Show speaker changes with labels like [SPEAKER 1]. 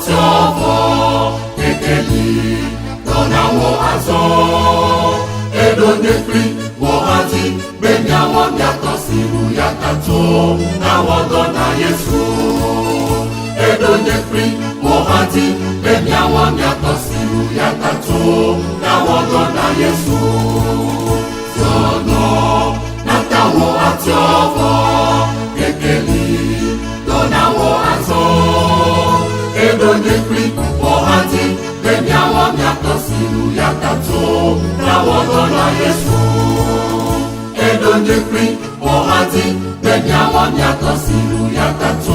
[SPEAKER 1] atiovo kekeli dona wo azo edonyekri wo hati benya wo yato siru yatato na wo dona Yesu edonyekri wo hati benya wo yato siru yatato na wo dona Yesu zono natawo atiovo kekeli dona wo azo edonyekri wo hati benya wo yato siru yatato na wo dona Yesu edonyekri wo hati benya wo yato siru yatato